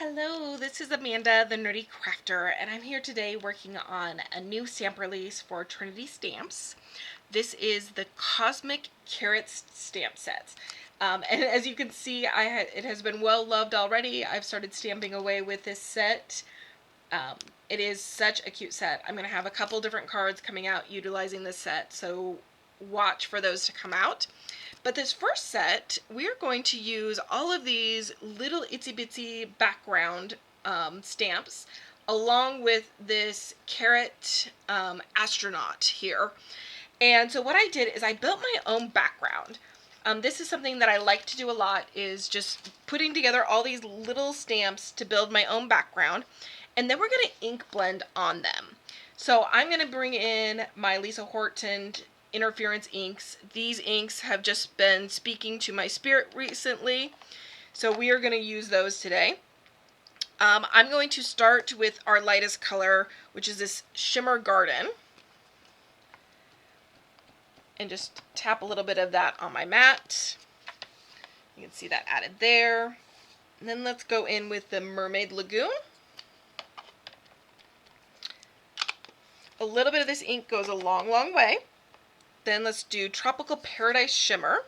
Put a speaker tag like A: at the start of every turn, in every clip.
A: Hello, this is Amanda, the Nerdy Krafter, and I'm here today working on a new stamp release for Trinity Stamps. This is the Cosmic Carrots stamp set. And as you can see, it has been well loved already. I've started stamping away with this set. It is such a cute set. I'm going to have a couple different cards coming out utilizing this set, so watch for those to come out. But this first set, we're going to use all of these little itsy bitsy background stamps along with this carrot astronaut here. And so what I did is I built my own background. This is something that I like to do a lot, is just putting together all these little stamps to build my own background. And then we're going to ink blend on them. So I'm going to bring in my Lisa Horton interference inks. These inks have just been speaking to my spirit recently, so we are going to use those today. I'm going to start with our lightest color, which is this Shimmer Garden, and just tap a little bit of that on my mat. You can see that added there. And then let's go in with the Mermaid Lagoon. A little bit of this ink goes a long, long way. Then let's do Tropical Paradise Shimmer.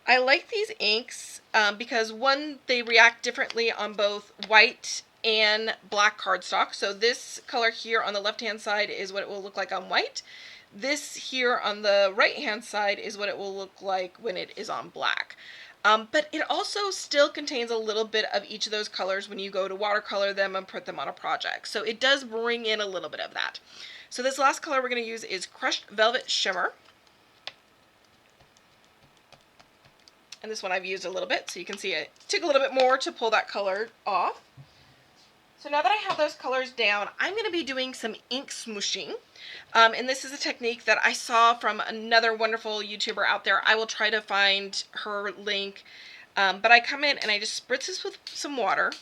A: I like these inks because, one, they react differently on both white and black cardstock. So this color here on the left-hand side is what it will look like on white. This here on the right-hand side is what it will look like when it is on black. But it also still contains a little bit of each of those colors when you go to watercolor them and put them on a project. So it does bring in a little bit of that. So this last color we're going to use is Crushed Velvet Shimmer. And this one I've used a little bit, so you can see it took a little bit more to pull that color off. So now that I have those colors down, I'm going to be doing some ink smooshing. And this is a technique that I saw from another wonderful YouTuber out there. I will try to find her link. But I come in and I just spritz this with some water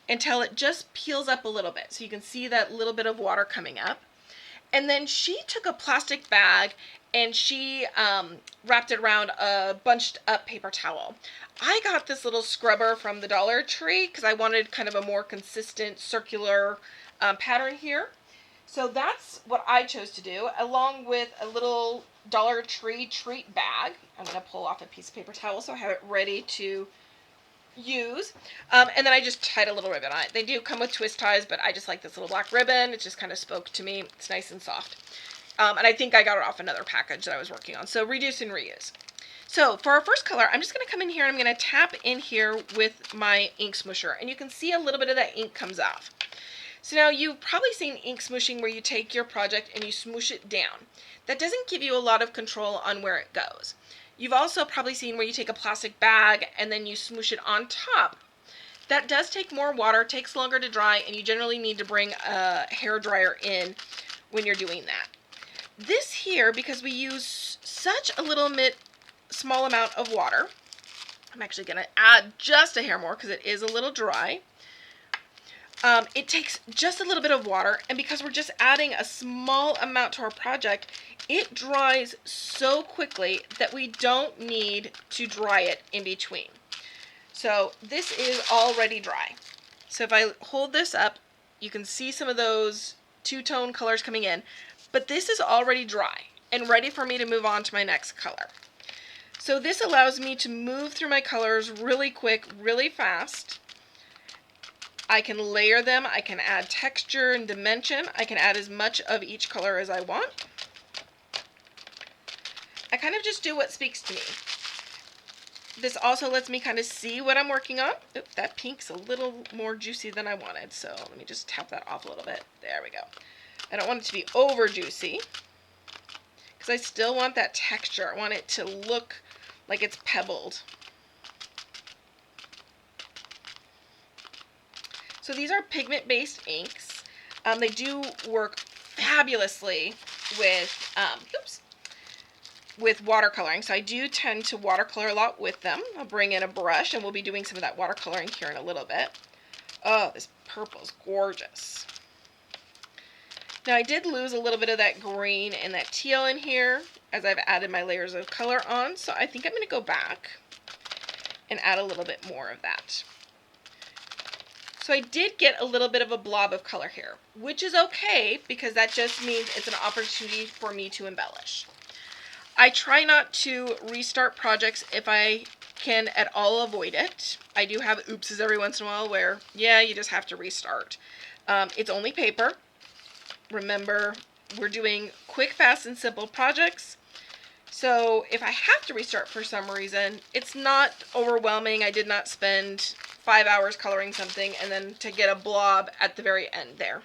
A: until it just peels up a little bit. So you can see that little bit of water coming up. And then she took a plastic bag and she wrapped it around a bunched up paper towel. I got this little scrubber from the Dollar Tree because I wanted kind of a more consistent circular pattern here. So that's what I chose to do, along with a little Dollar Tree treat bag. I'm going to pull off a piece of paper towel so I have it ready to use. And then I just tied a little ribbon on it. They do come with twist ties, but I just like this little black ribbon. It just kind of spoke to me. It's nice and soft. And I think I got it off another package that I was working on. So reduce and reuse. So for our first color, I'm just going to come in here and I'm going to tap in here with my ink smoosher. And you can see a little bit of that ink comes off. So now you've probably seen ink smooshing where you take your project and you smoosh it down. That doesn't give you a lot of control on where it goes. You've also probably seen where you take a plastic bag and then you smoosh it on top. That does take more water, takes longer to dry, and you generally need to bring a hairdryer in when you're doing that. This here, because we use such a little bit small amount of water, I'm actually going to add just a hair more because it is a little dry. It takes just a little bit of water, and because we're just adding a small amount to our project, it dries so quickly that we don't need to dry it in between. So this is already dry. So if I hold this up, you can see some of those two-tone colors coming in, but this is already dry and ready for me to move on to my next color. So this allows me to move through my colors really quick, really fast. I can layer them, I can add texture and dimension, I can add as much of each color as I want. I kind of just do what speaks to me. This also lets me kind of see what I'm working on. Oops, that pink's a little more juicy than I wanted, so let me just tap that off a little bit. There we go. I don't want it to be over juicy because I still want that texture. I want it to look like it's pebbled. So these are pigment-based inks. They do work fabulously with watercoloring. So I do tend to watercolor a lot with them. I'll bring in a brush and we'll be doing some of that watercoloring here in a little bit. Oh, this purple's gorgeous. Now I did lose a little bit of that green and that teal in here as I've added my layers of color on. So I think I'm going to go back and add a little bit more of that. So I did get a little bit of a blob of color here, which is okay because that just means it's an opportunity for me to embellish. I try not to restart projects if I can at all avoid it. I do have oopses every once in a while where, yeah, you just have to restart. It's only paper. Remember, we're doing quick, fast, and simple projects. So if I have to restart for some reason, it's not overwhelming. I did not spend 5 hours coloring something and then to get a blob at the very end there.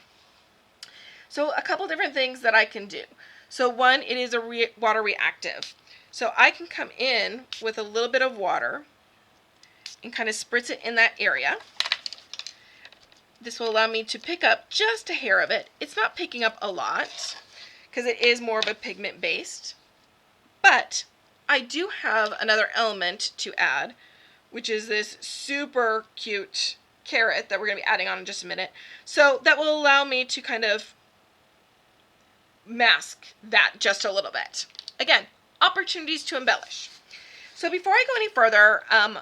A: So a couple different things that I can do. So one, it is a water reactive. So I can come in with a little bit of water and kind of spritz it in that area. This will allow me to pick up just a hair of it. It's not picking up a lot because it is more of a pigment based. But I do have another element to add, which is this super cute carrot that we're going to be adding on in just a minute. So that will allow me to kind of mask that just a little bit. Again, opportunities to embellish. So before I go any further, I'm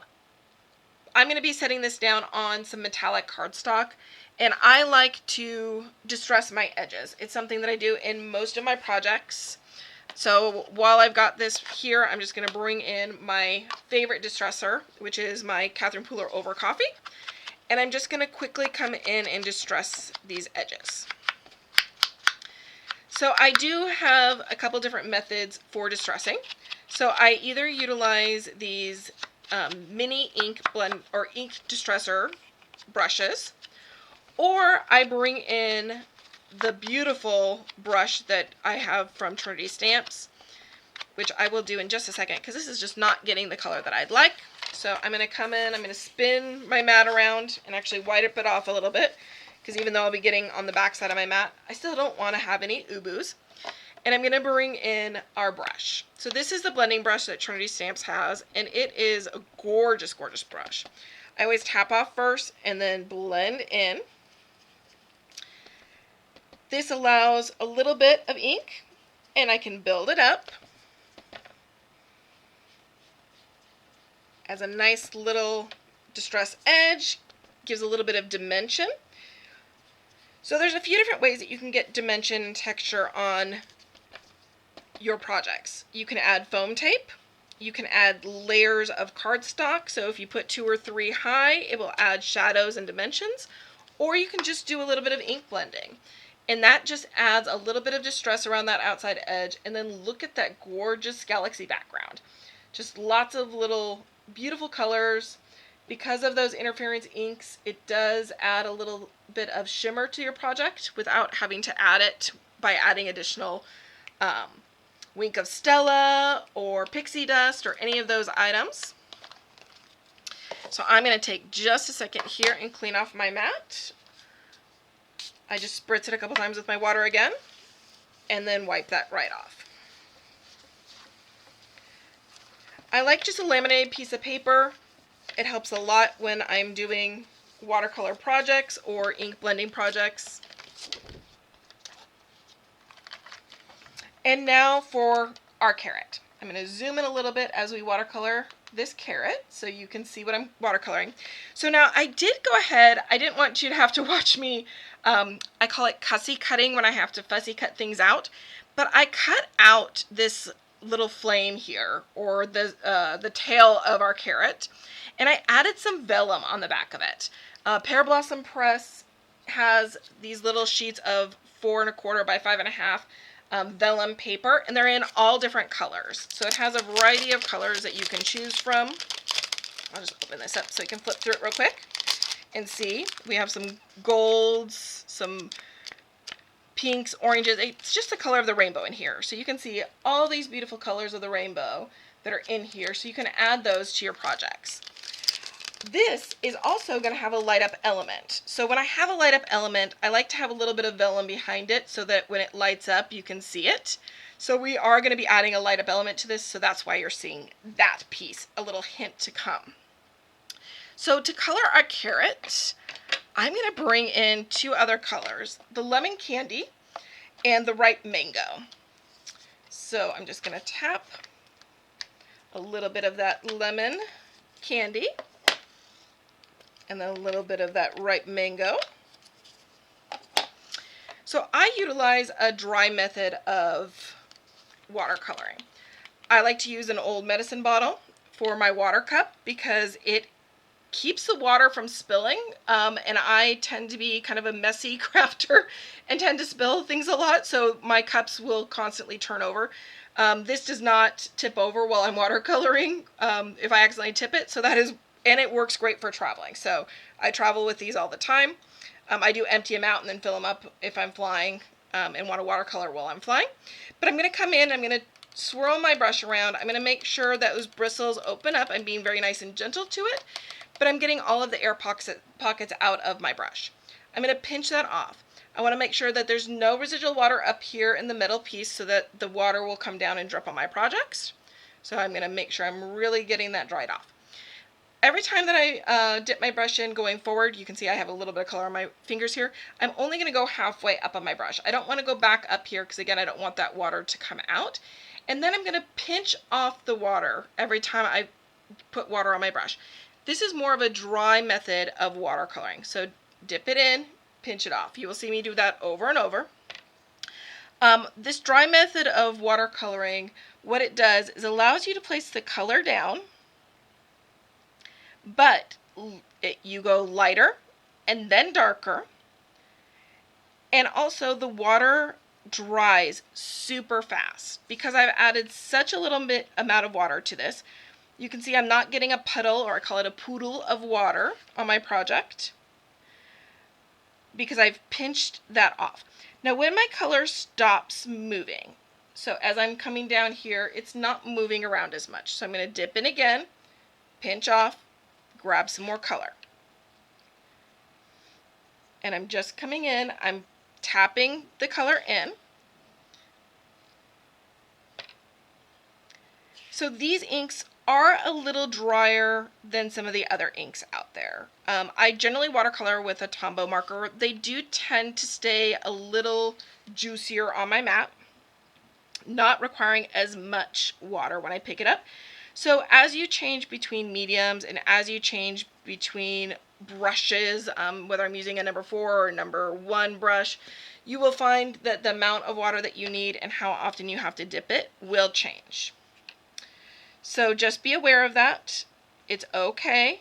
A: going to be setting this down on some metallic cardstock, and I like to distress my edges. It's something that I do in most of my projects. So while I've got this here, I'm just going to bring in my favorite distresser, which is my Catherine Pooler Over Coffee, and I'm just going to quickly come in and distress these edges. So I do have a couple different methods for distressing. So I either utilize these mini ink blend or ink distressor brushes, or I bring in the beautiful brush that I have from Trinity Stamps, which I will do in just a second because this is just not getting the color that I'd like. So I'm going to come in, I'm going to spin my mat around and actually wipe it off a little bit, because even though I'll be getting on the back side of my mat, I still don't want to have any uboos. And I'm going to bring in our brush. So this is the blending brush that Trinity Stamps has, and it is a gorgeous, gorgeous brush. I always tap off first and then blend in. This allows a little bit of ink, and I can build it up as a nice little distress edge, gives a little bit of dimension. So there's a few different ways that you can get dimension and texture on your projects. You can add foam tape, you can add layers of cardstock, so if you put 2 or 3 high, it will add shadows and dimensions, or you can just do a little bit of ink blending. And that just adds a little bit of distress around that outside edge, and then look at that gorgeous galaxy background. Just lots of little beautiful colors. Because of those interference inks, it does add a little bit of shimmer to your project without having to add it by adding additional Wink of Stella or pixie dust or any of those items. So I'm going to take just a second here and clean off my mat. I just spritz it a couple times with my water again and then wipe that right off. I like just a laminated piece of paper. It helps a lot when I'm doing watercolor projects or ink blending projects. And now for our carrot. I'm going to zoom in a little bit as we watercolor this carrot so you can see what I'm watercoloring. So now I did go ahead, I didn't want you to have to watch me, I call it cussy cutting when I have to fussy cut things out, but I cut out this little flame here, or the tail of our carrot, and I added some vellum on the back of it. Pear Blossom Press has these little sheets of 4 1/4 by 5 1/2 vellum paper, and they're in all different colors. So it has a variety of colors that you can choose from. I'll just open this up so you can flip through it real quick and see. We have some golds, some pinks, oranges. It's just the color of the rainbow in here. So you can see all these beautiful colors of the rainbow that are in here, so you can add those to your projects. This is also going to have a light up element. So when I have a light up element, I like to have a little bit of vellum behind it so that when it lights up, you can see it. So we are going to be adding a light up element to this, so that's why you're seeing that piece, a little hint to come. So to color our carrot, I'm going to bring in 2 other colors, the lemon candy and the ripe mango. So I'm just going to tap a little bit of that lemon candy And then a little bit of that ripe mango. So I utilize a dry method of watercoloring. I like to use an old medicine bottle for my water cup because it keeps the water from spilling, and I tend to be kind of a messy crafter and tend to spill things a lot, so my cups will constantly turn over. This does not tip over while I'm watercoloring if I accidentally tip it, so that is, and it works great for traveling. So I travel with these all the time. I do empty them out and then fill them up if I'm flying and want to watercolor while I'm flying. But I'm going to come in, I'm going to swirl my brush around. I'm going to make sure that those bristles open up. I'm being very nice and gentle to it, but I'm getting all of the air pockets out of my brush. I'm going to pinch that off. I want to make sure that there's no residual water up here in the middle piece so that the water will come down and drip on my projects. So I'm going to make sure I'm really getting that dried off. Every time that I dip my brush in going forward, you can see I have a little bit of color on my fingers here. I'm only going to go halfway up on my brush. I don't want to go back up here because, again, I don't want that water to come out. And then I'm going to pinch off the water every time I put water on my brush. This is more of a dry method of watercoloring. So dip it in, pinch it off. You will see me do that over and over. This dry method of watercoloring, what it does is allows you to place the color down, but you go lighter and then darker, and also the water dries super fast because I've added such a little bit amount of water to this. You can see I'm not getting a puddle, or I call it a poodle of water on my project because I've pinched that off. Now when my color stops moving, so as I'm coming down here, it's not moving around as much. So I'm going to dip in again, pinch off, grab some more color. And I'm just coming in, I'm tapping the color in. So these inks are a little drier than some of the other inks out there. I generally watercolor with a Tombow marker. They do tend to stay a little juicier on my mat, not requiring as much water when I pick it up. So as you change between mediums and as you change between brushes, whether I'm using a number 4 or number 1 brush, you will find that the amount of water that you need and how often you have to dip it will change. So just be aware of that. It's okay.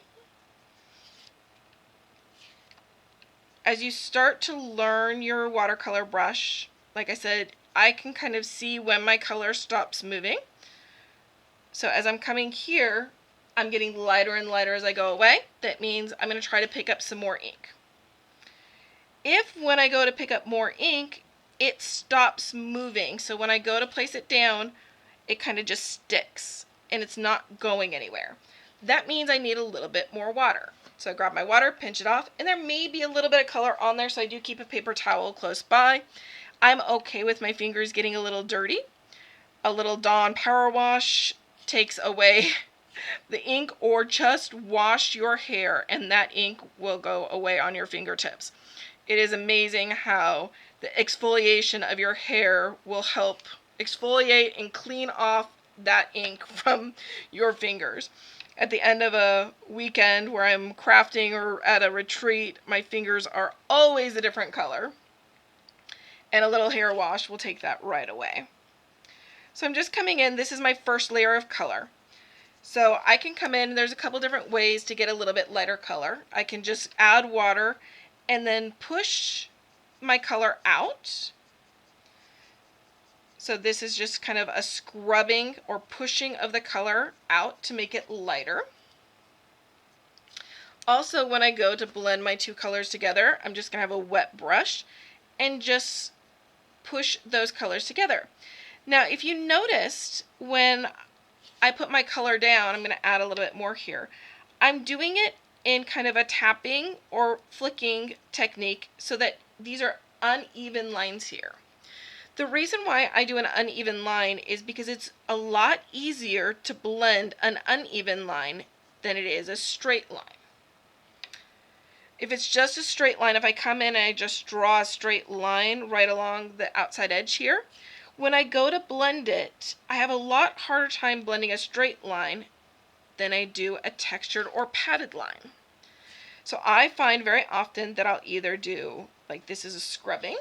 A: As you start to learn your watercolor brush, like I said, I can kind of see when my color stops moving. So as I'm coming here, I'm getting lighter and lighter as I go away. That means I'm going to try to pick up some more ink. If when I go to pick up more ink, it stops moving, so when I go to place it down, it kind of just sticks and it's not going anywhere, that means I need a little bit more water. So I grab my water, pinch it off, and there may be a little bit of color on there, so I do keep a paper towel close by. I'm okay with my fingers getting a little dirty. A little Dawn power wash takes away the ink, or just wash your hair and that ink will go away on your fingertips. It is amazing how the exfoliation of your hair will help exfoliate and clean off that ink from your fingers. At the end of a weekend where I'm crafting or at a retreat, my fingers are always a different color, and a little hair wash will take that right away. So I'm just coming in, this is my first layer of color. So I can come in, there's a couple different ways to get a little bit lighter color. I can just add water and then push my color out. So this is just kind of a scrubbing or pushing of the color out to make it lighter. Also, when I go to blend my two colors together, I'm just going to have a wet brush and just push those colors together. Now, if you noticed, when I put my color down, I'm going to add a little bit more here. I'm doing it in kind of a tapping or flicking technique so that these are uneven lines here. The reason why I do an uneven line is because it's a lot easier to blend an uneven line than it is a straight line. If it's just a straight line, if I come in and I just draw a straight line right along the outside edge here, when I go to blend it, I have a lot harder time blending a straight line than I do a textured or padded line. So I find very often that I'll either do, like this is a scrubbing,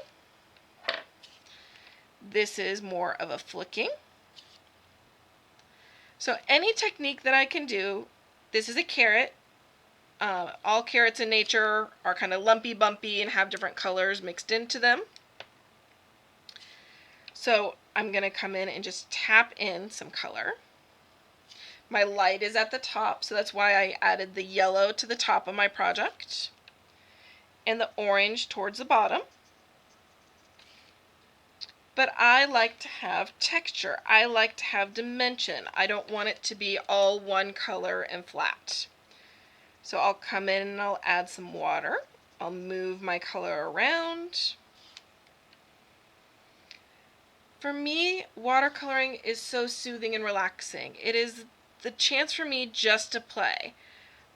A: this is more of a flicking. So any technique that I can do, this is a carrot. All carrots in nature are kind of lumpy, bumpy, and have different colors mixed into them. So I'm going to come in and just tap in some color. My light is at the top, so that's why I added the yellow to the top of my project and the orange towards the bottom. But I like to have texture. I like to have dimension. I don't want it to be all one color and flat. So I'll come in and I'll add some water. I'll move my color around. For me, watercoloring is so soothing and relaxing. It is the chance for me just to play.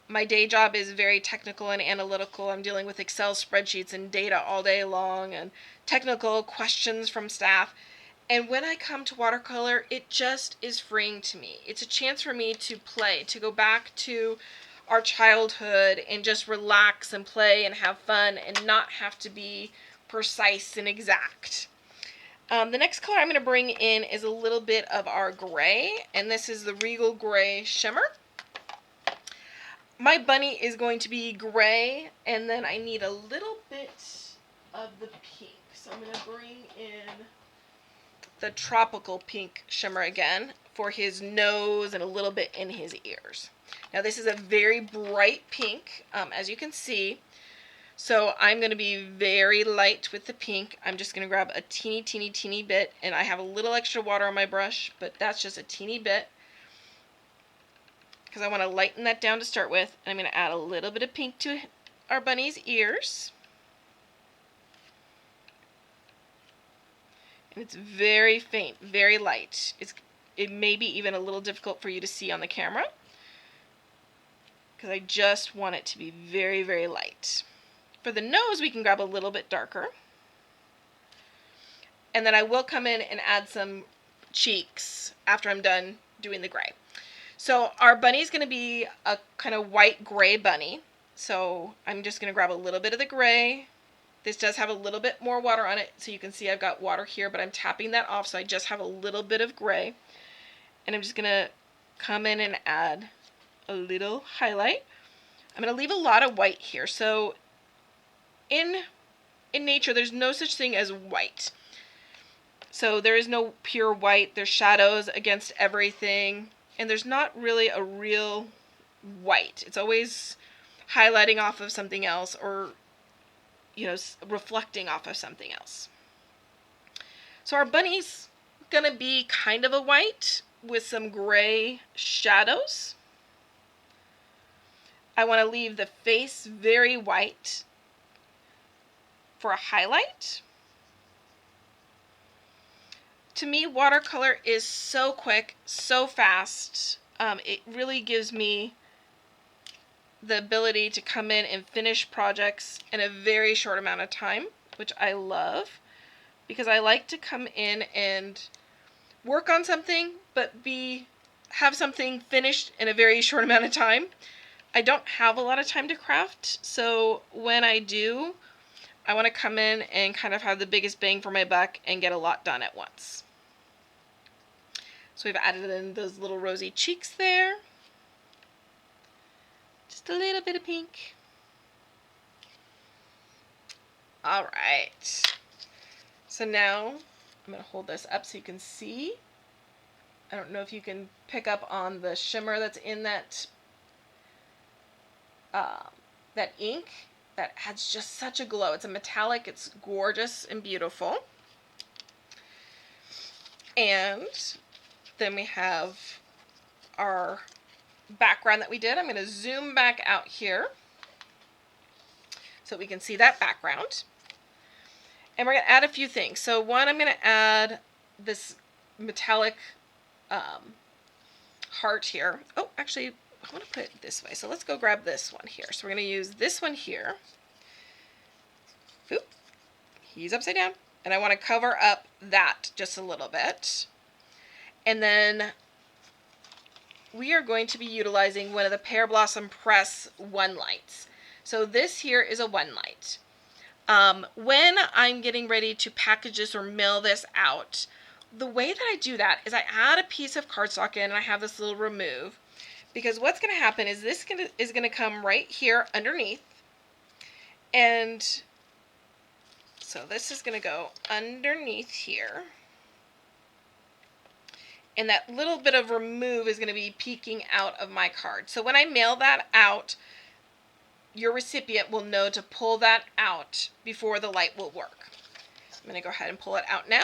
A: My day job is very technical and analytical. I'm dealing with Excel spreadsheets and data all day long and technical questions from staff. And when I come to watercolor, it just is freeing to me. It's a chance for me to play, to go back to our childhood and just relax and play and have fun and not have to be precise and exact. The next color I'm going to bring in is a little bit of our gray, and this is the Regal Gray Shimmer. My bunny is going to be gray, and then I need a little bit of the pink. So I'm going to bring in the tropical pink shimmer again for his nose and a little bit in his ears. Now this is a very bright pink, as you can see. So I'm going to be very light with the pink. I'm just going to grab a teeny bit, and I have a little extra water on my brush, but that's just a teeny bit, because I want to lighten that down to start with. And I'm going to add a little bit of pink to our bunny's ears. And it's very faint, very light. It may be even a little difficult for you to see on the camera, because I just want it to be very, very light. For the nose, we can grab a little bit darker. And then I will come in and add some cheeks after I'm done doing the gray. So our bunny is going to be a kind of white-gray bunny. So I'm just going to grab a little bit of the gray. This does have a little bit more water on it, so you can see I've got water here, but I'm tapping that off, so I just have a little bit of gray. And I'm just going to come in and add a little highlight. I'm going to leave a lot of white here. So in nature, there's no such thing as white. So there is no pure white. There's shadows against everything, and there's not really a real white. It's always highlighting off of something else, or reflecting off of something else. So our bunny's gonna be kind of a white with some gray shadows. I want to leave the face very white for a highlight. To me, watercolor is so quick, so fast. It really gives me the ability to come in and finish projects in a very short amount of time, which I love, because I like to come in and work on something, but have something finished in a very short amount of time. I don't have a lot of time to craft, so when I do, I want to come in and kind of have the biggest bang for my buck and get a lot done at once. So we've added in those little rosy cheeks there. Just a little bit of pink. All right. So now I'm going to hold this up so you can see. I don't know if you can pick up on the shimmer that's in that ink. That adds just such a glow. It's a metallic. It's gorgeous and beautiful. And then we have our background that we did. I'm going to zoom back out here so we can see that background. And we're going to add a few things. So one, I'm going to add this metallic heart here. Oh, actually, I want to put it this way. So let's go grab this one here. So we're going to use this one here. Oop, he's upside down. And I want to cover up that just a little bit. And then we are going to be utilizing one of the Pear Blossom Press One Lights. So this here is a 1 light. When I'm getting ready to package this or mail this out, the way that I do that is I add a piece of cardstock in, and I have this little remove, because what's going to happen is this is going to come right here underneath, and so this is going to go underneath here, and that little bit of remove is going to be peeking out of my card. So when I mail that out, your recipient will know to pull that out before the light will work. I'm going to go ahead and pull it out now.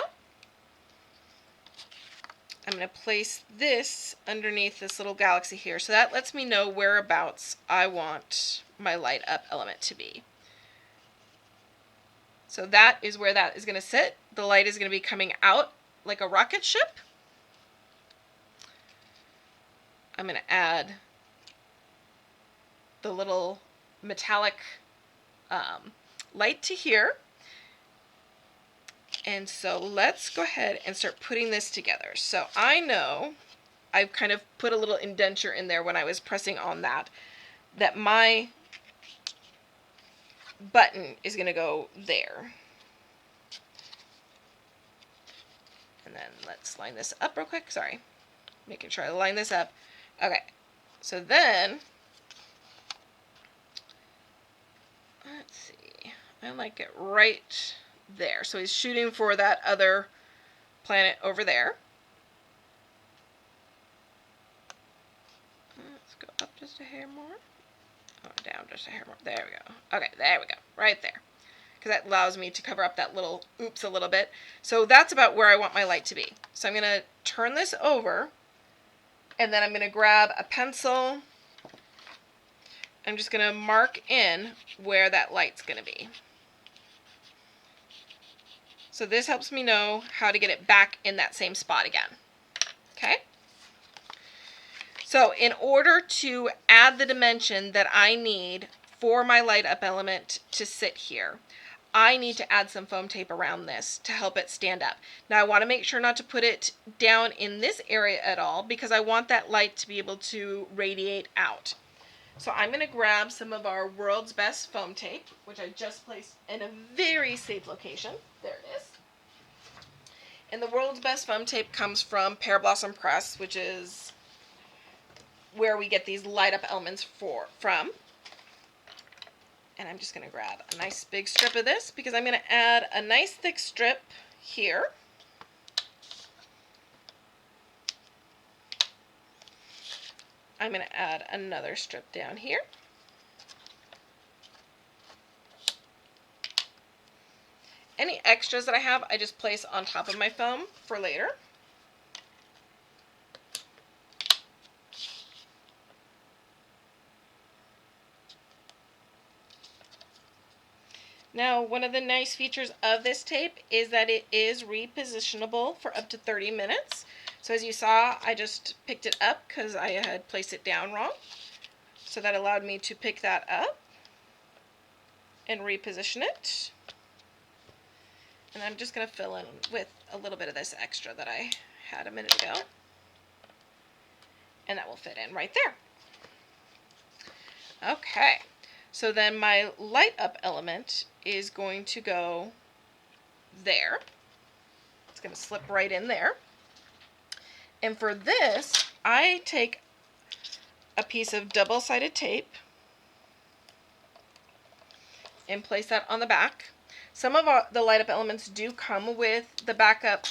A: I'm going to place this underneath this little galaxy here, so that lets me know whereabouts I want my light up element to be. So that is where that is going to sit. The light is going to be coming out like a rocket ship. I'm going to add the little metallic light to here. And so let's go ahead and start putting this together. So I know I've kind of put a little indenture in there when I was pressing on that my button is going to go there. And then let's line this up real quick. Sorry, making sure I line this up. Okay, so then, let's see, I like it right there. So he's shooting for that other planet over there. Let's go up just a hair more. Oh, down just a hair more. There we go. Okay, there we go. Right there. Because that allows me to cover up that little oops a little bit. So that's about where I want my light to be. So I'm going to turn this over, and then I'm going to grab a pencil. I'm just going to mark in where that light's going to be. So this helps me know how to get it back in that same spot again. Okay? So in order to add the dimension that I need for my light up element to sit here, I need to add some foam tape around this to help it stand up. Now I want to make sure not to put it down in this area at all, because I want that light to be able to radiate out. So I'm going to grab some of our World's Best foam tape, which I just placed in a very safe location. There it is. And the World's Best foam tape comes from Pear Blossom Press, which is where we get these light up elements from. And I'm just going to grab a nice big strip of this, because I'm going to add a nice thick strip here. I'm going to add another strip down here. Any extras that I have, I just place on top of my foam for later. Now, one of the nice features of this tape is that it is repositionable for up to 30 minutes. So as you saw, I just picked it up because I had placed it down wrong. So that allowed me to pick that up and reposition it. And I'm just going to fill in with a little bit of this extra that I had a minute ago. And that will fit in right there. Okay. So then my light up element is going to go there. It's going to slip right in there. And for this, I take a piece of double-sided tape and place that on the back. Some of the light up elements do come with the backup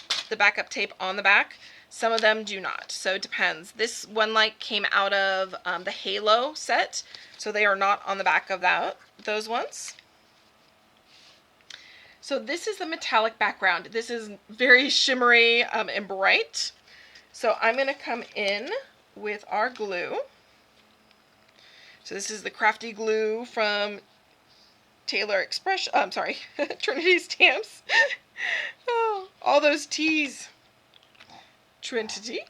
A: tape on the back. Some of them do not, so it depends. This one light came out of the Halo set, so they are not on the back of those ones. So this is the metallic background. This is very shimmery and bright. So I'm going to come in with our glue. So this is the crafty glue from Trinity Stamps. Oh, all those T's. Trinity.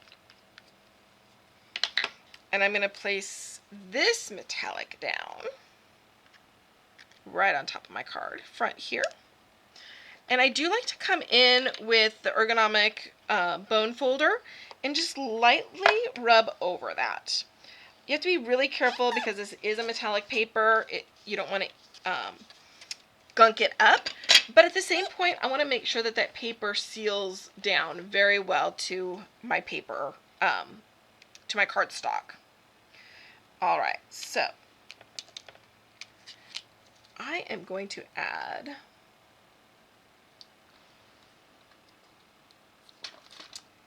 A: And I'm going to place this metallic down right on top of my card, front here. And I do like to come in with the ergonomic bone folder and just lightly rub over that. You have to be really careful because this is a metallic paper. You don't want to gunk it up. But at the same point, I want to make sure that that paper seals down very well to my paper, to my cardstock. All right, so I am going to add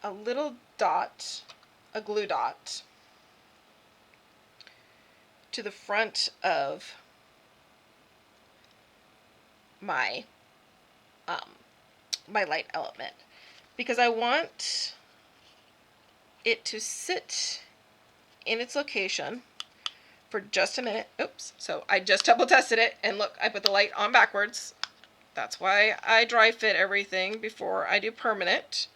A: a little dot, a glue dot, to the front of my my light element, because I want it to sit in its location for just a minute. Oops, so I just double tested it, and look, I put the light on backwards. That's why I dry fit everything before I do permanent.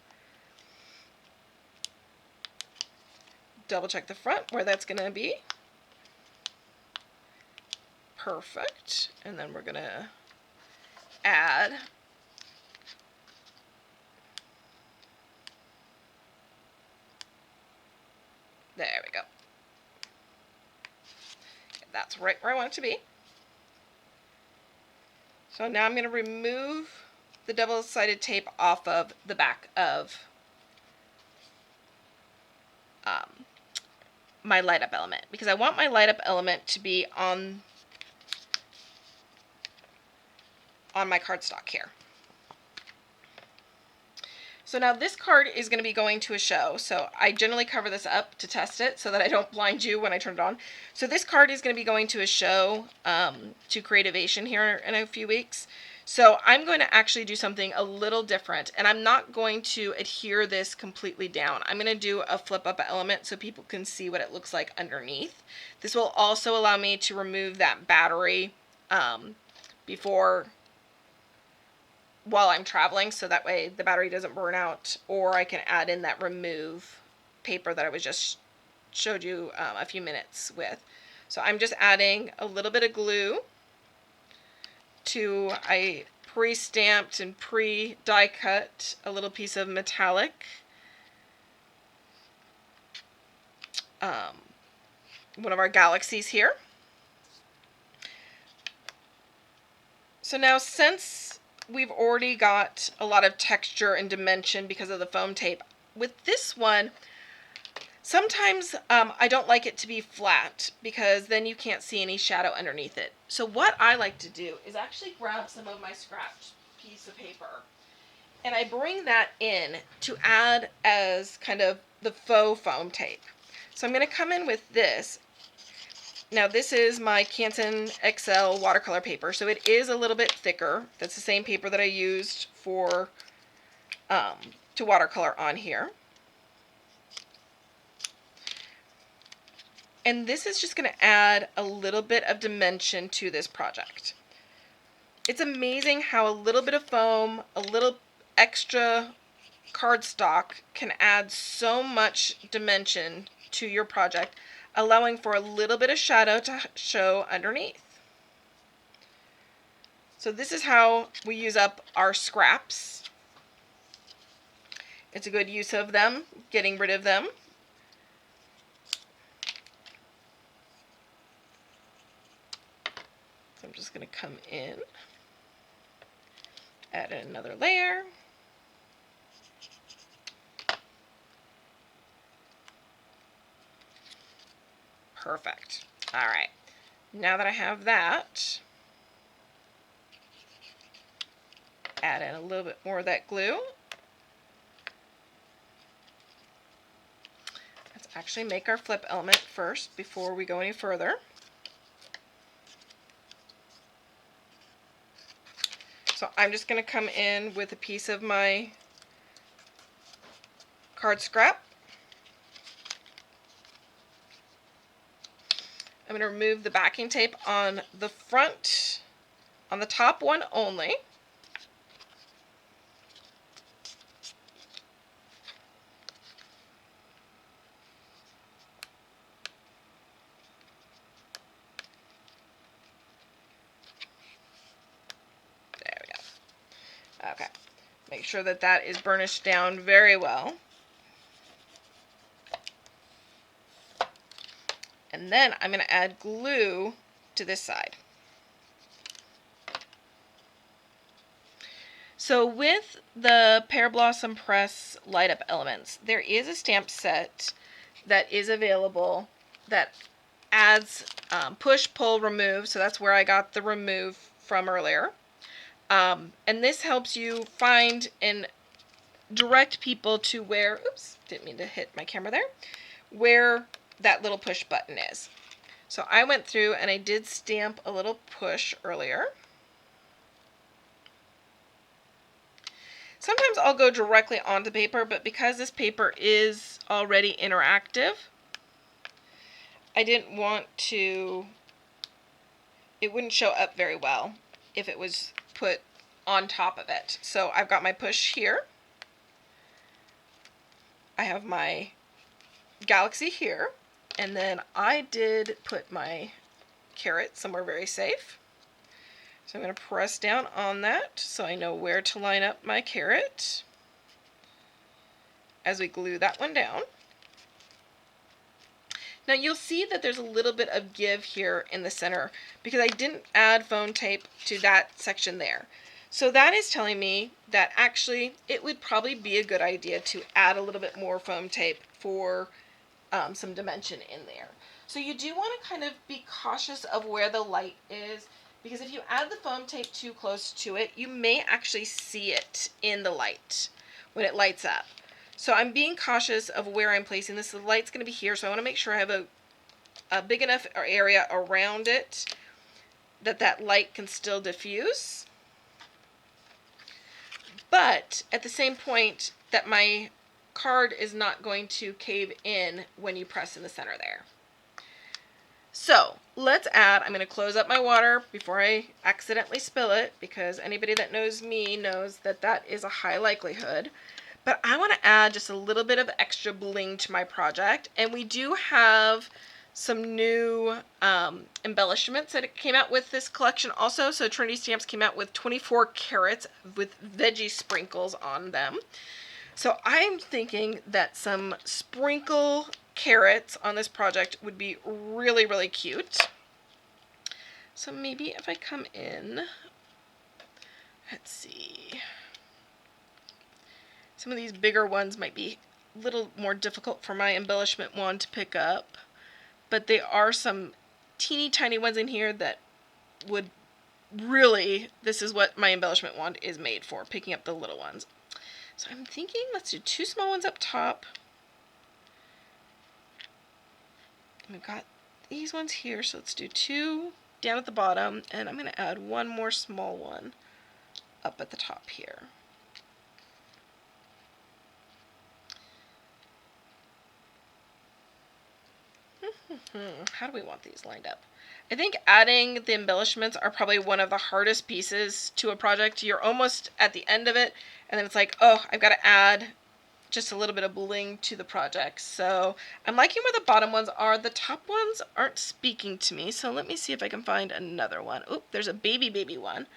A: Double check the front where that's going to be. Perfect. And then we're going to add there we go. That's right where I want it to be. So now I'm going to remove the double-sided tape off of the back of my light up element, because I want my light up element to be on my cardstock here. So now this card is going to be going to a show, so I generally cover this up to test it so that I don't blind you when I turn it on. So this card is going to be going to a show, to Creativation here in a few weeks. So I'm going to actually do something a little different, and I'm not going to adhere this completely down. I'm going to do a flip up element so people can see what it looks like underneath. This will also allow me to remove that battery while I'm traveling, so that way the battery doesn't burn out, or I can add in that remove paper that I was just showed you a few minutes with. So I'm just adding a little bit of glue to, I pre-stamped and pre-die cut a little piece of metallic, one of our galaxies here. So now, since we've already got a lot of texture and dimension because of the foam tape, with this one, sometimes I don't like it to be flat because then you can't see any shadow underneath it. So what I like to do is actually grab some of my scratched piece of paper, and I bring that in to add as kind of the faux foam tape. So I'm going to come in with this. Now this is my Canson XL watercolor paper, so it is a little bit thicker. That's the same paper that I used for to watercolor on here. And this is just going to add a little bit of dimension to this project. It's amazing how a little bit of foam, a little extra cardstock can add so much dimension to your project, allowing for a little bit of shadow to show underneath. So this is how we use up our scraps. It's a good use of them, getting rid of them. So I'm just going to come in, add in another layer. Perfect. All right. Now that I have that, add in a little bit more of that glue. Let's actually make our flip element first before we go any further. So I'm just going to come in with a piece of my card scrap. I'm going to remove the backing tape on the front, on the top one only. There we go. Okay. Make sure that that is burnished down very well. And then I'm going to add glue to this side. So with the Pear Blossom Press Light Up Elements, there is a stamp set that is available that adds push, pull, remove. So that's where I got the remove from earlier. And this helps you find and direct people to where, oops, didn't mean to hit my camera there, where that little push button is. So I went through and I did stamp a little push earlier. Sometimes I'll go directly onto paper, but because this paper is already interactive, I didn't want to, it wouldn't show up very well if it was put on top of it. So I've got my push here. I have my galaxy here, and then I did put my carrot somewhere very safe. So I'm going to press down on that so I know where to line up my carrot as we glue that one down. Now you'll see that there's a little bit of give here in the center because I didn't add foam tape to that section there. So that is telling me that actually it would probably be a good idea to add a little bit more foam tape for some dimension in there. So you do want to kind of be cautious of where the light is, because if you add the foam tape too close to it, you may actually see it in the light when it lights up. So I'm being cautious of where I'm placing this. The light's going to be here, so I want to make sure I have a big enough area around it that that light can still diffuse. But at the same point that my card is not going to cave in when you press in the center there. So let's add, I'm going to close up my water before I accidentally spill it, because anybody that knows me knows that that is a high likelihood. But I want to add just a little bit of extra bling to my project, and we do have some new embellishments that it came out with this collection also. So Trinity Stamps came out with 24 carats with veggie sprinkles on them. So I'm thinking that some sprinkle carrots on this project would be really, really cute. So maybe if I come in, let's see. Some of these bigger ones might be a little more difficult for my embellishment wand to pick up, but there are some teeny tiny ones in here that would really, this is what my embellishment wand is made for, picking up the little ones. So I'm thinking let's do 2 small ones up top. And we've got these ones here, so let's do 2 down at the bottom, and I'm going to add 1 more small one up at the top here. How do we want these lined up? I think adding the embellishments are probably one of the hardest pieces to a project. You're almost at the end of it, and then it's like, oh, I've got to add just a little bit of bling to the project. So I'm liking where the bottom ones are. The top ones aren't speaking to me, so let me see if I can find another one. Oh, there's a baby one.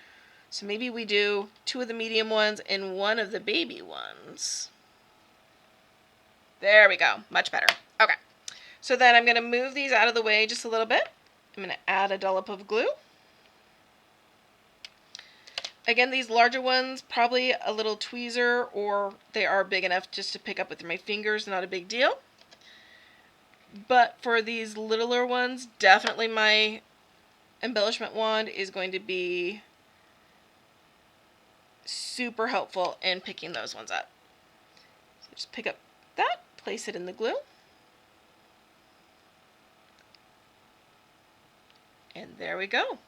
A: So maybe we do 2 of the medium ones and 1 of the baby ones. There we go. Much better. Okay. So then I'm going to move these out of the way just a little bit. I'm going to add a dollop of glue. Again, these larger ones, probably a little tweezer, or they are big enough just to pick up with my fingers, not a big deal. But for these littler ones, definitely my embellishment wand is going to be super helpful in picking those ones up. So just pick up that, place it in the glue. And there we go.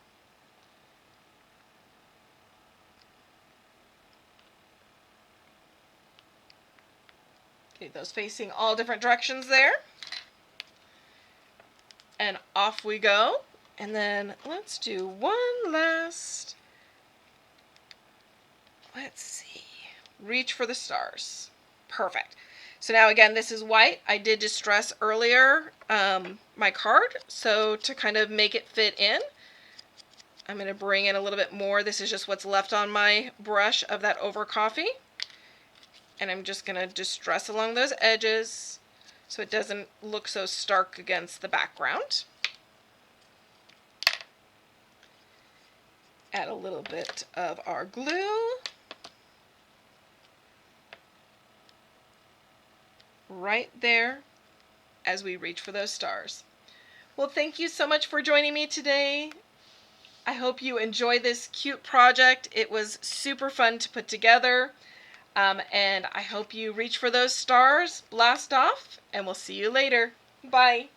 A: Okay, those facing all different directions there. And off we go. And then let's do one last, let's see, reach for the stars. Perfect. So now again, this is white. I did distress earlier my card, so to kind of make it fit in, I'm going to bring in a little bit more. This is just what's left on my brush of that over coffee. And I'm just going to distress along those edges so it doesn't look so stark against the background. Add a little bit of our glue. Right there as we reach for those stars. Well, thank you so much for joining me today. I hope you enjoy this cute project. It was super fun to put together. And I hope you reach for those stars, blast off, and we'll see you later. Bye.